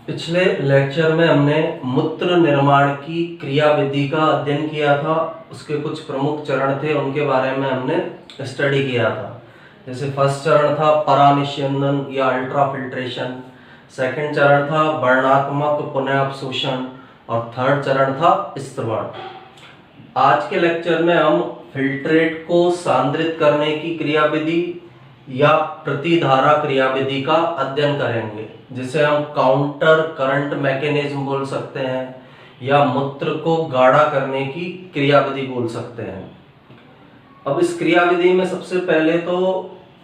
पिछले लेक्चर में हमने मूत्र निर्माण की क्रिया विधि का अध्ययन किया था। उसके कुछ प्रमुख चरण थे, उनके बारे में हमने स्टडी किया था। जैसे फर्स्ट चरण था परानिस्यंदन या अल्ट्रा फिल्ट्रेशन, सेकंड चरण था वर्णात्मक पुनः अवशोषण और थर्ड चरण था स्त्रवण। आज के लेक्चर में हम फिल्ट्रेट को सांद्रित करने की क्रिया विधि या प्रतिधारा क्रिया विधि का अध्ययन करेंगे, जिसे हम काउंटर करंट मैकेनिज्म बोल सकते हैं या मूत्र को गाढ़ा करने की क्रिया विधि बोल सकते हैं। अब इस क्रिया विधि में सबसे पहले तो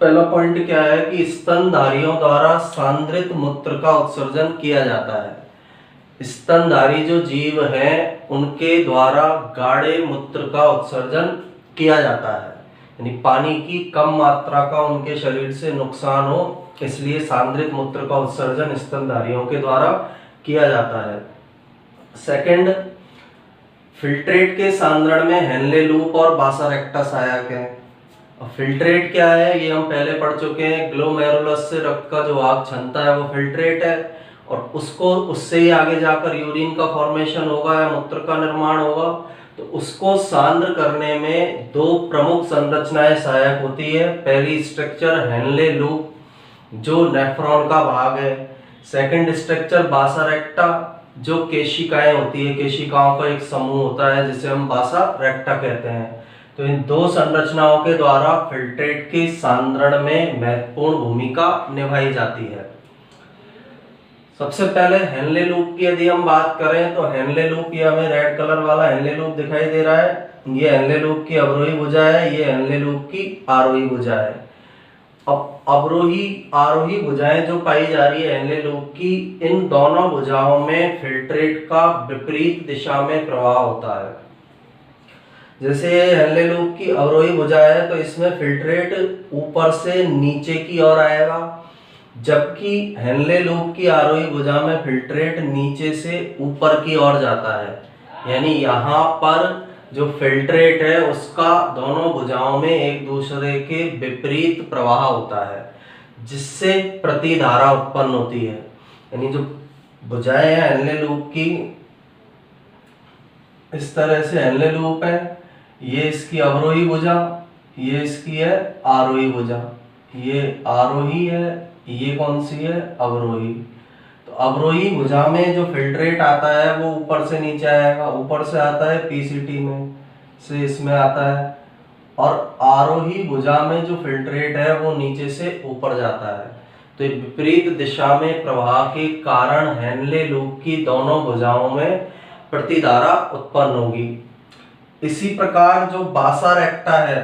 पहला पॉइंट क्या है कि स्तनधारियों द्वारा सांद्रित मूत्र का उत्सर्जन किया जाता है। स्तनधारी जो जीव हैं उनके द्वारा गाढ़े मूत्र का उत्सर्जन किया जाता है, यानी पानी की कम मात्रा का उनके शरीर से नुकसान हो, इसलिए सांद्रित मूत्र का उत्सर्जन स्तनधारियों के द्वारा किया जाता है। सेकंड, फिल्ट्रेट के सांद्रण में हेनले लूप और बासा रेक्टा सहायक है। फिल्ट्रेट क्या है ये हम पहले पढ़ चुके हैं। ग्लोमेरुलस से रक्त का जो भाग छनता है वो फिल्ट्रेट है, और उससे ही आगे जाकर यूरिन का फॉर्मेशन होगा या मूत्र का निर्माण होगा। तो उसको सांद्र करने में दो प्रमुख संरचनाएं सहायक होती है। पहली स्ट्रक्चर हेनले लूप जो नेफ्रॉन का भाग है, सेकंड स्ट्रक्चर बासा रेक्टा जो केशिकाएं होती है, केशिकाओं का एक समूह होता है जिसे हम बासा रेक्टा कहते हैं। तो इन दो संरचनाओं के द्वारा फिल्ट्रेट के सांद्रण में महत्वपूर्ण भूमिका निभाई जाती है। सबसे पहले हेनले लूप की यदि हम बात करें तो हेनले लूप, ये हमें रेड कलर वाला हेनले लूप दिखाई दे रहा है, ये हेनले लूप की अवरोही भुजा है, ये हेनले लूप की आरोही भुजा है। अब अवरोही आरोही भुजाएं जो पाई जा रही है हेनले लूप की, इन दोनों भुजाओं में फिल्ट्रेट का विपरीत दिशा में प्रवाह होता है। जैसे हेनले लूप की अवरोही भुजा है तो इसमें फिल्ट्रेट ऊपर से नीचे की ओर आएगा, जबकि हेनले लूप की आरोही भुजा में फिल्ट्रेट नीचे से ऊपर की ओर जाता है। यानी यहाँ पर जो फिल्ट्रेट है उसका दोनों भुजाओं में एक दूसरे के विपरीत प्रवाह होता है, जिससे प्रतिधारा उत्पन्न होती है। यानी जो भुजाएं हैं हेनले लूप की, इस तरह से हेनले लूप है, ये इसकी अवरोही भुजा, ये इसकी है आरोही भुजा। ये आरोही है, ये कौन सी है अवरोही। तो अवरोही भुजा में जो फिल्ट्रेट आता है वो ऊपर से नीचे आएगा, ऊपर से आता है पीसीटी में से इसमें आता है, और आरोही भुजा में जो फिल्ट्रेट है वो नीचे से ऊपर जाता है। तो विपरीत दिशा में प्रवाह के कारण हेनले लूप की दोनों भुजाओं में प्रतिधारा उत्पन्न होगी। इसी प्रकार जो बासा रेक्टा है,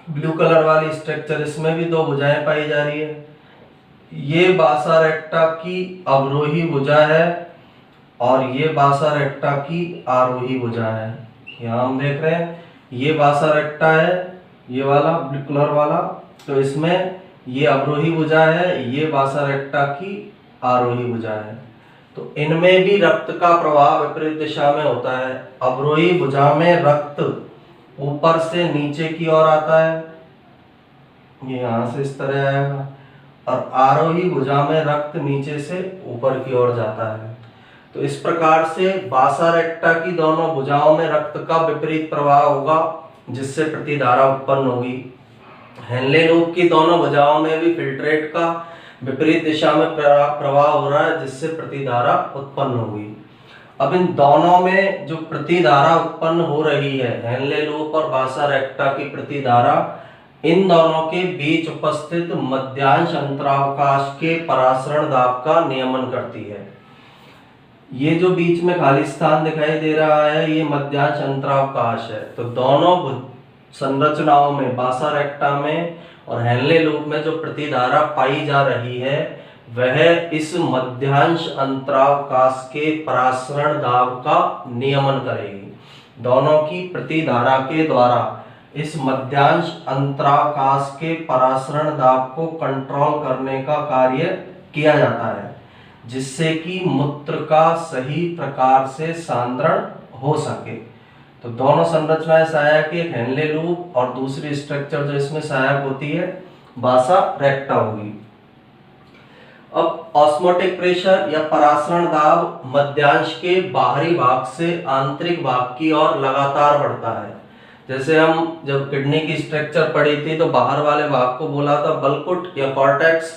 ब्लू कलर वाली स्ट्रक्चर, इसमें भी दो भुजाएं पाई जा रही है। ये बासा रेक्टा की अवरोही भुजा है और ये बासा रेक्टा की आरोही भुजा है। यहाँ हम देख रहे हैं ये बासा रेक्टा है, ये वाला ब्लू कलर वाला, तो इसमें ये अवरोही भुजा है, ये बासा रेक्टा की आरोही भुजा है। तो इनमें भी रक्त का प्रवाह विपरीत दिशा में होता है। अवरोही भुजा में रक्त ऊपर से नीचे की ओर आता है, ये यहाँ से इस तरह आएगा, और आरोही भुजा में रक्त नीचे से ऊपर की ओर जाता है। तो इस प्रकार से बासा रेक्टा की दोनों भुजाओं में रक्त का विपरीत प्रवाह होगा, जिससे प्रतिधारा उत्पन्न होगी। हेनले लूप की दोनों भुजाओं में भी फिल्ट्रेट का विपरीत दिशा में प्रवाह हो रहा है, जिससे प्रतिधारा उत्पन्न होगी। अब इन दोनों में जो प्रतिधारा उत्पन्न हो रही है, हेनले लूप और बासा रेक्टा की प्रतिधारा, इन दोनों के बीच उपस्थित मध्यांश अंतरावकाश के परासरण दाब का नियमन करती है। ये जो बीच में खाली स्थान दिखाई दे रहा है ये मध्यांश अंतरावकाश है। तो दोनों संरचनाओं में, बासा रेक्टा में और हेनले लूप में जो प्रतिधारा पाई जा रही है वह इस मध्यांश अंतरावकाश के परासरण दाब का नियमन करेगी। दोनों की प्रतिधारा के द्वारा इस मध्यांश अंतरावकाश के परासरण दाब को कंट्रोल करने का कार्य किया जाता है, जिससे कि मूत्र का सही प्रकार से सांद्रण हो सके। तो दोनों संरचनाएं सहायक, एक हेनले लूप और दूसरी स्ट्रक्चर जो इसमें सहायक होती है बासा रेक्टा होगी। अब ऑस्मोटिक प्रेशर या परासरण दाब मध्यांश के बाहरी भाग से आंतरिक भाग की ओर लगातार बढ़ता है। जैसे हम जब किडनी की स्ट्रक्चर पढ़ी थी तो बाहर वाले भाग को बोला था बलकुट या कॉर्टेक्स,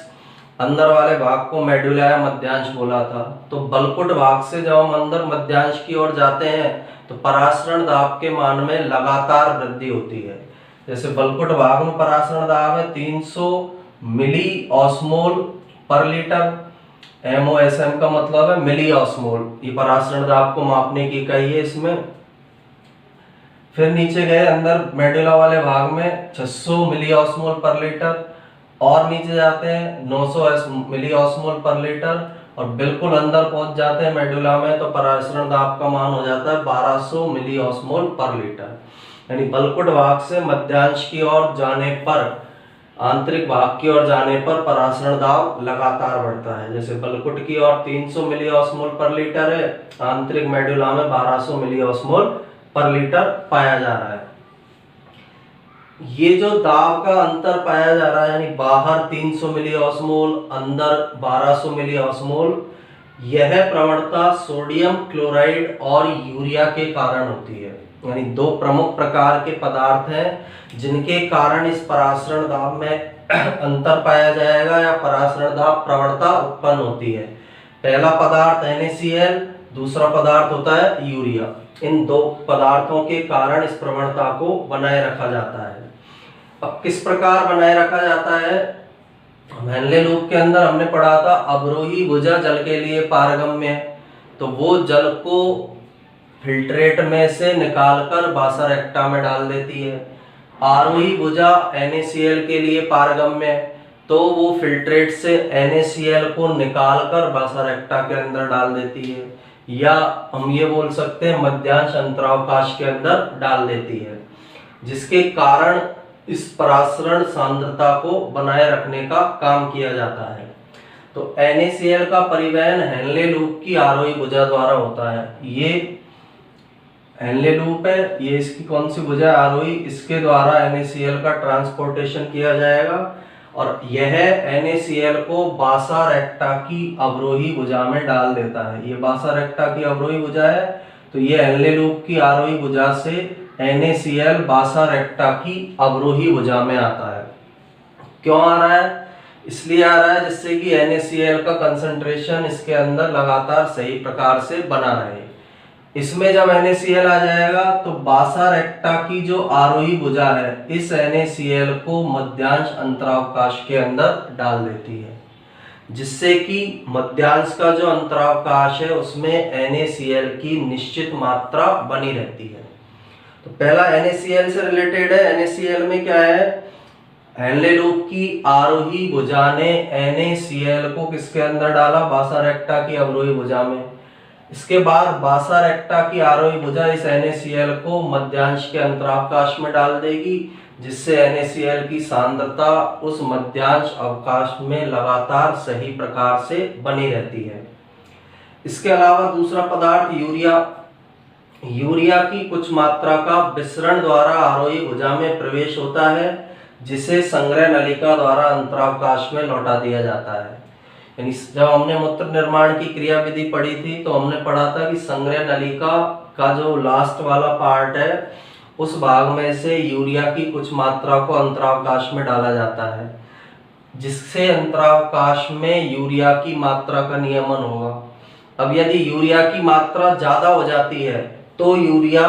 अंदर वाले भाग को मेडुला या मध्यांश बोला था। तो बलकुट भाग से जब हम अंदर मध्यांश की ओर जाते हैं तो परासरण दाब के मान में लगातार वृद्धि होती है। जैसे बलकुट भाग में परासरण दाब है 300 मिली ऑस्मोल पर लीटर, MOSM का मतलब है मिली ऑस्मोल, ये परासरण दाब को मापने की इकाई है इसमें। फिर नीचे गए अंदर मेडुला वाले भाग में 600 मिली ऑस्मोल पर लीटर, और नीचे जाते हैं 900 मिली ऑस्मोल पर लीटर, और बिल्कुल अंदर पहुंच जाते हैं मेडुला में तो परासरण दाब का मान हो जाता है 1200 मिली ऑस्मोल पर लीटर। यानी बलकुट भाग से मध्यांश की ओर जाने पर, आंतरिक भाग की ओर जाने पर परासरण दाब लगातार बढ़ता है। जैसे बलकुट की ओर 300 मिली ऑस्मोल पर लीटर है, आंतरिक मेडुला में 1200 मिली ऑस्मोल पर लीटर पाया जा रहा है। ये जो दाब का अंतर पाया जा रहा है, यानी बाहर 300 मिली ऑस्मोल, अंदर 1200 मिली ऑस्मोल, यह प्रवणता सोडियम क्लोराइड और यूरिया के कारण होती है। यानी दो प्रमुख प्रकार के पदार्थ हैं जिनके कारण इस परासरण दाब में अंतर पाया जाएगा या परासरण दाब प्रवणता उत्पन्न होती है। पहला पदार्थ NaCl, दूसरा पदार्थ होता है यूरिया। इन दो पदार्थों के कारण इस प्रवणता को बनाए रखा जाता है। अब किस प्रकार बनाए रखा जाता है? हेनले लूप के अंदर हमने पढ़ा था अवरोही भुजा जल के लिए पारगम्य है, तो वो जल को फिल्ट्रेट में से निकालकर बासा रेक्टा में डाल देती है। आरोही भुजा NaCl के लिए पारगम्य है, तो वो फिल्ट्रेट से NaCl को निकालकर बासा रेक्टा के अंदर डाल देती है, या हम ये बोल सकते हैं मध्यांश अंतरावकाश के अंदर डाल देती है, जिसके कारण इस परासरण सांद्रता को बनाए रखने का काम किया जाता है। तो NaCl का परिवहन हेनले लूप की आरोही भुजा द्वारा होता है। ये हेनले लूप है, ये इसकी कौन सी भुजा है? आरोही। इसके द्वारा NaCl का ट्रांसपोर्टेशन किया जाएगा और यह NaCl को बासा रेक्टा की अवरोही भुजा में डाल देता है। ये बासा रेक्टा की अवरोही भुजा है, तो ये हेनले लूप की आरोही भुजा से NaCl बासा रेक्टा की अवरोही भुजा में आता है। क्यों आ रहा है? इसलिए आ रहा है जिससे कि NaCl का कंसंट्रेशन इसके अंदर लगातार सही प्रकार से बना रहे। इसमें जब NaCl आ जाएगा तो बासा रेक्टा की जो आरोही भुजा है इस NaCl को मध्यांश अंतरावकाश के अंदर डाल देती है, जिससे कि मध्यांश का जो अंतरावकाश है उसमें NaCl की निश्चित मात्रा बनी रहती है। तो पहला NaCl से रिलेटेड है। NaCl में क्या है? हेनले लूप की आरोही भुजा ने NaCl को किसके अंदर डाला? बासा रेक्टा की अवरोही भुजा में। इसके बाद बासा रेक्टा की आरोही भुजा इस NaCl को मध्यांश के अंतरावकाश में डाल देगी, जिससे NaCl की सांद्रता उस मध्यांश अवकाश में लगातार सही प्रकार से बनी रहती है। इसके अलावा दूसरा पदार्थ यूरिया की कुछ मात्रा का विसरण द्वारा आरोही भुजा में प्रवेश होता है, जिसे संग्रह नलिका द्वारा अंतरावकाश में लौटा दिया जाता है। यानी जब हमने मूत्र निर्माण की क्रिया विधि पढ़ी थी तो हमने पढ़ा था कि संग्रह नलिका का जो लास्ट वाला पार्ट है उस भाग में से यूरिया की कुछ मात्रा को अंतरावकाश में डाला जाता है, जिससे अंतरावकाश में यूरिया की मात्रा का नियमन होगा। अब यदि यूरिया की मात्रा ज्यादा हो जाती है तो यूरिया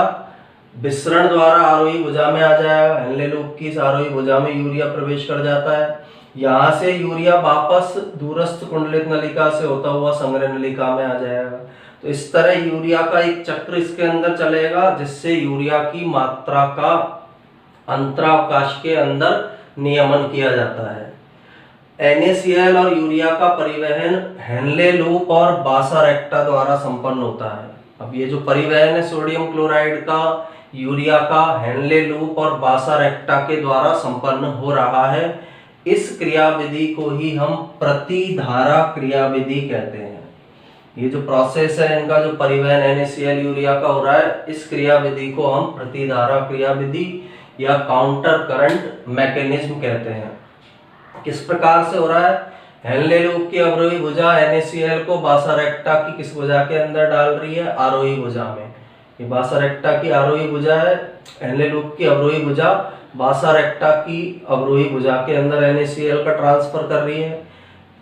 विसरण द्वारा आरोही भुजा में आ जाएगा। हेनले लूप की आरोही भुजा में यूरिया प्रवेश कर जाता है। यहाँ से यूरिया वापस दूरस्थ कुंडलित नलिका से होता हुआ संग्रह नलिका में आ जाएगा। तो इस तरह यूरिया का एक चक्र इसके अंदर चलेगा, जिससे यूरिया की मात्रा का अंतरावकाश के अंदर नियमन किया जाता है। NaCl और यूरिया का परिवहन हेनले लूप और बासा रेक्टा द्वारा संपन्न होता है। अब ये जो परिवहन है सोडियम क्लोराइड का, यूरिया का हेनले लूप और बासा रेक्टा के द्वारा संपन्न हो रहा है। इस क्रियाविधि को ही हम प्रतिधारा क्रियाविधि कहते हैं। ये जो प्रोसेस है इनका जो परिवहन NaCl यूरिया का हो रहा है, इस क्रियाविधि को हम प्रतिधारा क्रियाविधि या काउंटर करंट मैकेनिज्म कहते हैं। किस प्रकार से हो रहा है? हेनले लूप की अवरोही भुजा NaCl को बासा रेक्टा की किस भुजा के अंदर डाल रही है? आरोही भुजा में। ये बासा रेक्टा की आरोही भुजा है, हेनले लूप की अवरोही भुजा बासा रेक्टा की अवरोही भुजा के अंदर NaCl का ट्रांसफर कर रही है।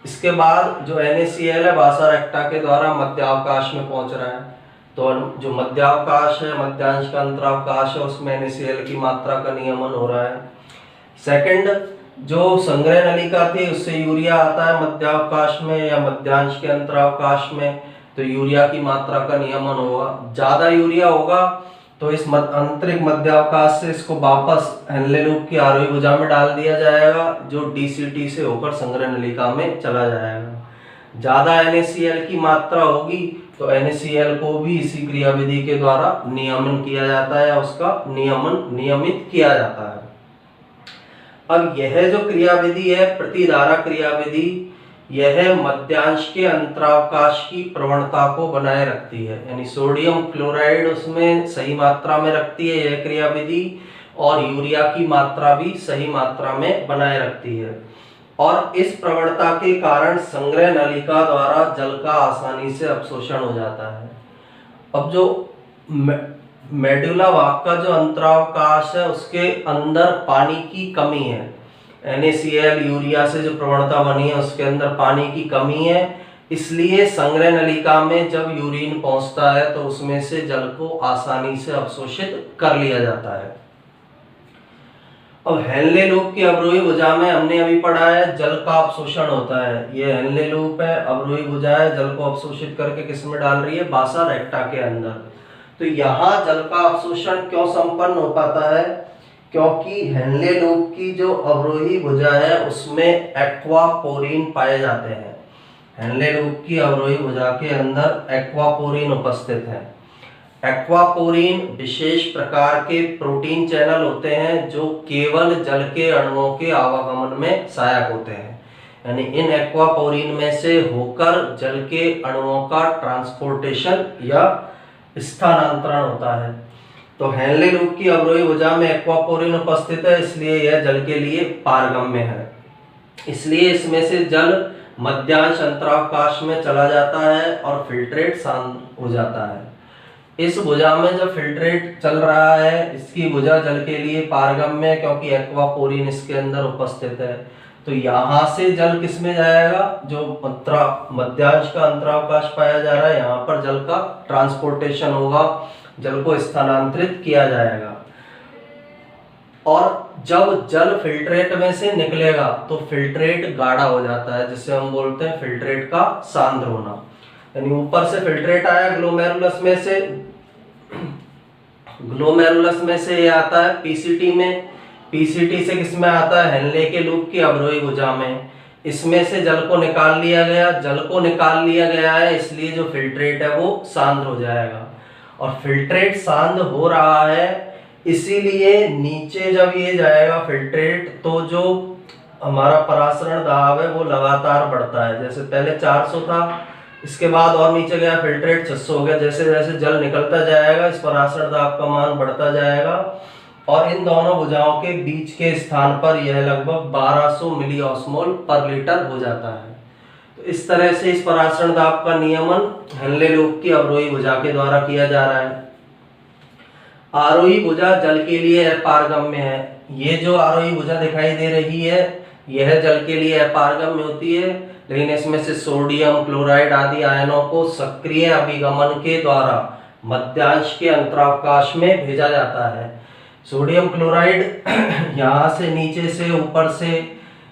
इसके बाद जो NaCl है बासा रेक्टा के द्वारा मध्यावकाश में पहुंच रहा है। तो जो मध्यावकाश है, मध्यांश का अंतरावकाश है, उसमें NaCl की मात्रा का नियमन हो रहा है। सेकंड, जो संग्रह नलिका थी उससे यूरिया आता है मध्यावकाश में या मध्यांश के अंतरावकाश में, तो यूरिया की मात्रा का नियमन होगा। ज्यादा यूरिया होगा तो इस आंतरिक मध्यावकाश से इसको वापस हेनले लूप की आरोही भुजा में डाल दिया जाएगा, जो DCT से होकर संग्रह नलिका में चला जाएगा। ज्यादा NaCl की मात्रा होगी तो NaCl को भी इसी क्रियाविधि के द्वारा नियमन किया जाता है या उसका नियमित किया जाता है। अब यह जो क्रियाविधि है प्रतिधारा क्रियाविधि, यह मध्यांश के अंतरावकाश की प्रवणता को बनाए रखती है, यानी सोडियम क्लोराइड उसमें सही मात्रा में रखती है यह क्रियाविधि, और यूरिया की मात्रा भी सही मात्रा में बनाए रखती है। और इस प्रवणता के कारण संग्रह नलिका द्वारा जल का आसानी से अवशोषण हो जाता है। अब जो मेडुला भाग का जो अंतरावकाश है उसके अंदर पानी की कमी है, NaCl यूरिया से जो प्रवणता बनी है उसके अंदर पानी की कमी है, इसलिए संग्रह नलिका में जब यूरिन पहुंचता है तो उसमें से जल को आसानी से अवशोषित कर लिया जाता है। अब हेनले लूप की अवरोही भुजा में हमने अभी पढ़ा है जल का अवशोषण होता है। ये हेनले लूप है, अवरोही भुजा है, जल को अवशोषित करके किस में डाल रही है? बासा रेक्टा के अंदर। तो यहाँ जल का अवशोषण क्यों संपन्न हो पाता है? क्योंकि हेनले लूप की जो अवरोही भुजा है उसमें एक्वापोरिन पाए जाते हैं। हेनले लूप की अवरोही भुजा के अंदर एक्वापोरिन उपस्थित है। एक्वापोरिन विशेष प्रकार के प्रोटीन चैनल होते हैं जो केवल जल के अणुओं के आवागमन में सहायक होते हैं, यानी इन एक्वापोरिन में से होकर जल के अणुओं का ट्रांसपोर्टेशन या स्थानांतरण होता है। तो हेनले लूप की अवरोही भुजा में एक्वापोरिन उपस्थित है, इसलिए यह जल के लिए पारगम्य है। इसलिए इसमें से जल मध्यांश अंतरावकाश में चला जाता है और फिल्ट्रेट सांद्र हो जाता है। इस भुजा में जब फिल्ट्रेट चल रहा है, इसकी भुजा जल के लिए पारगम्य है क्योंकि एक्वापोरिन इसके अंदर उपस्थित है। तो यहाँ से जल किस में जाएगा? जो मध्यांश का अंतरावकाश पाया जा रहा है, यहाँ पर जल का ट्रांसपोर्टेशन होगा, जल को स्थानांतरित किया जाएगा। और जब जल फिल्ट्रेट में से निकलेगा तो फिल्ट्रेट गाढ़ा हो जाता है, जिससे हम बोलते हैं फिल्ट्रेट का सांद्र होना। यानी ऊपर से फिल्ट्रेट आया ग्लोमेरुलस में से ये आता है पीसीटी में, पीसीटी से किस में आता है? हेनले के लूप की अवरोही भुजा में। इसमें से जल को निकाल लिया गया है, इसलिए जो फिल्ट्रेट है वो सांद्र हो जाएगा। और फिल्ट्रेट सांद्र हो रहा है, इसीलिए नीचे जब ये जाएगा फिल्ट्रेट तो जो हमारा परासरण दाब है वो लगातार बढ़ता है। जैसे पहले 400 था, इसके बाद और नीचे गया फिल्ट्रेट 600 हो गया। जैसे जैसे जल निकलता जाएगा इस परासरण दाब का मान बढ़ता जाएगा और इन दोनों भुजाओं के बीच के स्थान पर यह लगभग 1200 मिली ऑस्मोल पर लीटर हो जाता है। तो इस तरह से इस परासरण दाब का नियमन हेनले लूप की अवरोही भुजा के द्वारा किया जा रहा है। आरोही भुजा जल के लिए अपारगम्य है। ये जो आरोही भुजा दिखाई दे रही है यह जल के लिए अपारगम्य होती है, लेकिन इसमें से सोडियम क्लोराइड आदि आयनों को सक्रिय अभिगमन के द्वारा मध्यांश के अंतरावकाश में भेजा जाता है। सोडियम क्लोराइड यहाँ से नीचे से ऊपर से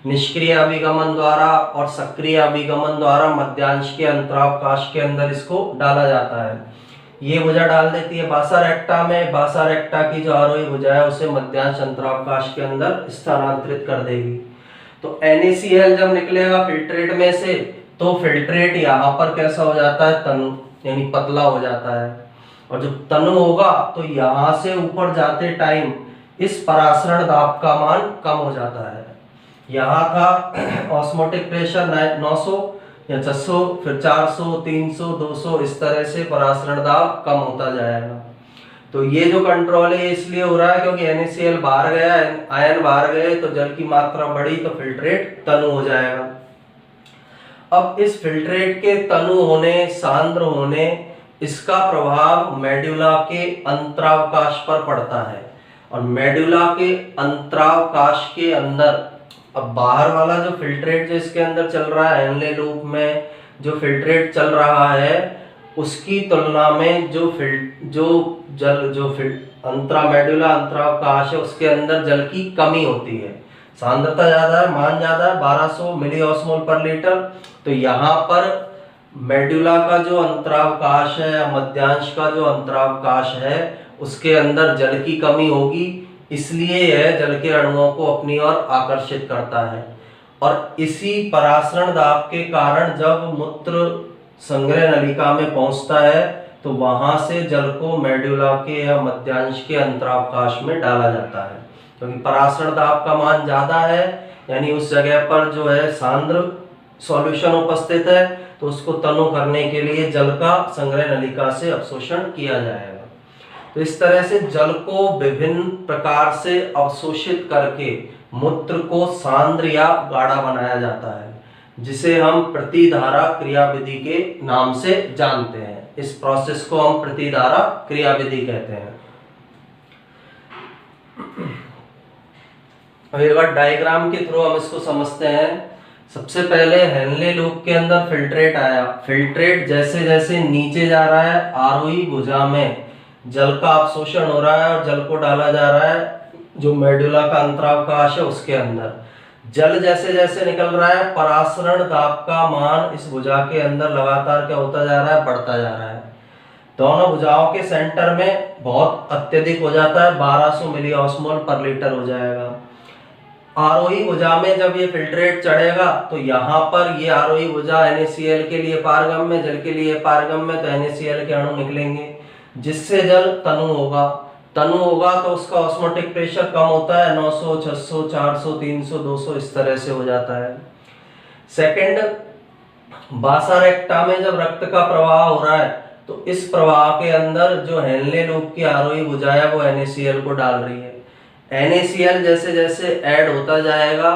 निष्क्रिय अभिगमन द्वारा और सक्रिय अभिगमन द्वारा मध्यांश के अंतरावकाश के अंदर इसको डाला जाता है। ये भुजा डाल देती है बासा रेक्टा में। बासा रेक्टा की जो आरोही भुजा है उसे मध्यांश अंतरावकाश के अंदर स्थानांतरित कर देगी। तो NaCl जब निकलेगा फिल्ट्रेट में से तो फिल्ट्रेट यहाँ पर कैसा हो जाता है? तनु, यानी पतला हो जाता है। और जब तनु होगा तो यहाँ से ऊपर जाते टाइम इस परासरण दाब का मान कम हो जाता है। यहाँ था ऑस्मोटिक प्रेशर 900 या 600, फिर 400, 300, 200, इस तरह से परासरण दाब कम होता जाएगा। तो ये जो कंट्रोल है इसलिए हो रहा है क्योंकि NaCl बाहर गया, आयन बाहर गए तो जल की मात्रा बढ़ी तो फिल्ट्रेट तनु हो जाएगा। अब इस फिल्ट्रेट के तनु होने, सांद्र होने, इसका प्रभाव मेडुला के अंतरावकाश पर पड़ता है। और मेडुला के अंतरावकाश के अंदर, अब बाहर वाला जो फिल्ट्रेट जो इसके अंदर चल रहा है, हेनले लूप में जो फिल्ट्रेट चल रहा है, उसकी तुलना में जो मेडुला अंतरावकाश है, उसके अंदर जल की कमी होती है। सांद्रता ज्यादा है, मान ज्यादा है, 1200 मिली ऑस्मोल पर लीटर। तो यहाँ पर मेडुला का जो अंतरावकाश है या मध्यांश का जो अंतरावकाश है, उसके अंदर जल की कमी होगी, इसलिए यह जल के अणुओं को अपनी ओर आकर्षित करता है। और इसी परासरण दाब के कारण जब मूत्र संग्रह नलिका में पहुंचता है, तो वहां से जल को मेडुला के या मध्यांश के अंतरावकाश में डाला जाता है। क्योंकि परासरण दाब का मान ज्यादा है, यानी उस जगह पर जो है सांद्र सॉल्यूशन उपस्थित है, तो उसको तनु करने के लिए जल का संग्रह नलिका से अवशोषण किया जाएगा। तो इस तरह से जल को विभिन्न प्रकार से अवशोषित करके मूत्र को सांद्र या गाढ़ा बनाया जाता है, जिसे हम प्रतिधारा क्रियाविधि के नाम से जानते हैं। इस प्रोसेस को हम प्रतिधारा क्रियाविधि कहते हैं। अब एक बार डायग्राम के थ्रू हम इसको समझते हैं। सबसे पहले हेनले लूप के अंदर फिल्ट्रेट आया। फिल्ट्रेट जैसे जैसे नीचे जा रहा है, आरोही भुजा में जल का अवशोषण हो रहा है और जल को डाला जा रहा है जो मेडुला का अंतरावकाश है उसके अंदर। जल जैसे जैसे निकल रहा है, परासरण दाब का मान इस भुजा के अंदर लगातार क्या होता जा रहा है, बढ़ता जा रहा है। दोनों भुजाओं के सेंटर में बहुत अत्यधिक हो जाता है, 1200 मिली ऑस्मोल पर लीटर हो जाएगा। आरोही भुजा में जब ये फिल्ट्रेट चढ़ेगा, तो यहाँ पर ये आरोही भुजा NaCl के लिए पारगम्य, जल के लिए पारगम्य, तो NaCl के अणु निकलेंगे, जिससे जल तनु होगा। तनु होगा तो उसका ऑस्मोटिक प्रेशर कम होता है, 900, 600, 400, 300, 200 इस तरह से हो जाता है। सेकंड, बासा रेक्टा में जब रक्त का प्रवाह हो रहा है, तो इस प्रवाह के अंदर जो हेनले लूप की आरोही भुजा है वो NaCl को डाल रही है। NaCl जैसे जैसे ऐड होता जाएगा,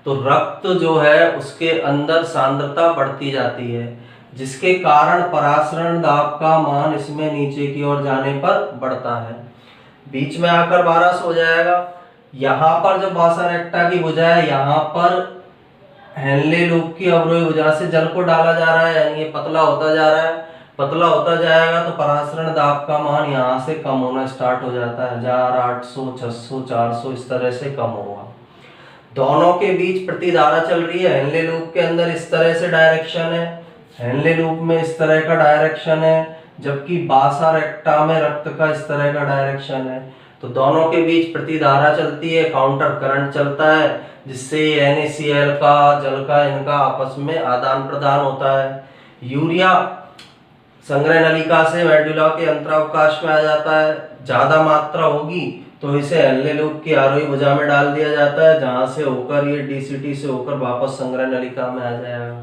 तो रक्त जो है उसके अंदर सांद्रता बढ़ती जाती है, जिसके कारण परासरण दाब का मान इसमें नीचे की ओर जाने पर बढ़ता है। बीच में आकर 1200 हो जाएगा। यहाँ पर जो बासा रेक्टा की भुजा है, यहाँ पर हेनले लूप की अवरोही भुजा से जल को डाला जा रहा है, यानी ये पतला होता जा रहा है। पतला होता जाएगा तो परासरण दाब का मान यहाँ से कम होना स्टार्ट हो जाता है, 1000, 800, 600, 400 इस तरह से कम होगा। दोनों के बीच प्रतिधारा चल रही है। हेनले लूप के अंदर इस तरह से डायरेक्शन है, हेनले लूप में इस तरह का डायरेक्शन है, जबकि बासा रेक्टा में रक्त का इस तरह का डायरेक्शन है। तो दोनों के बीच प्रतिधारा चलती है, काउंटर करंट चलता है, जिससे NaCl का, जल का, इनका आपस में आदान प्रदान होता है। यूरिया संग्रह नलिका से मेडुला के अंतरावकाश में आ जाता है। ज्यादा मात्रा होगी तो इसे हेनले लूप की आरोही भुजा में डाल दिया जाता है, जहां से होकर ये DCT से होकर वापस संग्रह नलिका में आ जाएगा।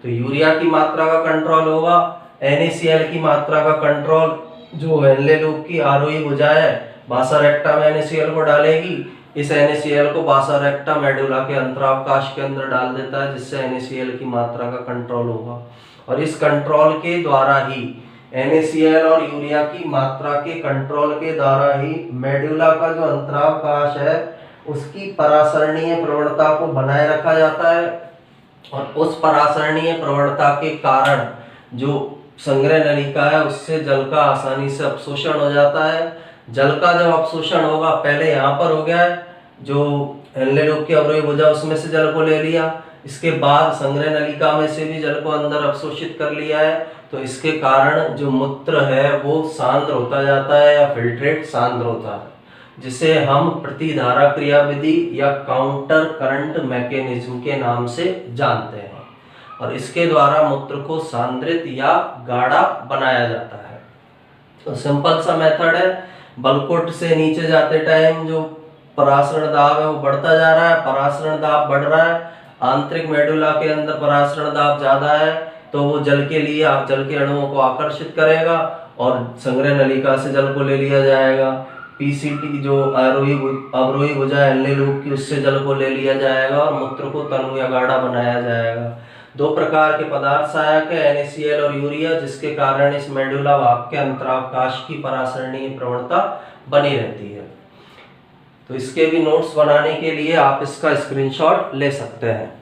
तो यूरिया की मात्रा का कंट्रोल होगा, NaCl की मात्रा का कंट्रोल जो हेनले लूप की आरोही भुजा है बासा रेक्टा में NaCl को डालेगी। इस NaCl को बासा रेक्टा मेडुला के अंतरावकाश के अंदर डाल देता है, जिससे NaCl की मात्रा का कंट्रोल होगा। और इस कंट्रोल के द्वारा ही NaCl और यूरिया की मात्रा के कंट्रोल के द्वारा ही मेडुला का जो अंतरावकाश है उसकी परासरणीय प्रवणता को बनाए रखा जाता है। और उस परासरणीय प्रवणता के कारण जो संग्रह नलिका है उससे जल का आसानी से अवशोषण हो जाता है। जल का जब अवशोषण होगा, पहले यहाँ पर हो गया है, जो हेनले लूप की अवरोही भुजा उसमें से जल को ले लिया, इसके बाद संग्रह नलिका में से भी जल को अंदर अवशोषित कर लिया है। तो इसके कारण जो मूत्र है वो सांद्र होता जाता है या फिल्ट्रेट सांद्र होता है, जिसे हम प्रतिधारा क्रियाविधि या काउंटर करंट मैकेनिज्म के नाम से जानते हैं। और इसके द्वारा मूत्र को सांद्रित या गाढ़ा बनाया जाता है। तो सिंपल सा मेथड है। बलकोट से नीचे जाते टाइम जो परासरण दाब है वो बढ़ता जा रहा है, परासरण दाब बढ़ रहा है। आंतरिक मेडुला के अंदर परासरण दाब ज्यादा है, तो वो जल के लिए जल के अणुओं को आकर्षित करेगा और संग्रह नलिका से जल को ले लिया जाएगा। PCT जो अवरोही भुजा हेनले लूप की, उससे जल को ले लिया जाएगा और मूत्र को तनु या गाढ़ा बनाया जाएगा। दो प्रकार के पदार्थ सहायक है, NaCl और यूरिया, जिसके कारण इस मेडुला भाग के अंतरावकाश की परासरणीय प्रवणता बनी रहती है। तो इसके भी नोट्स बनाने के लिए आप इसका स्क्रीनशॉट ले सकते हैं।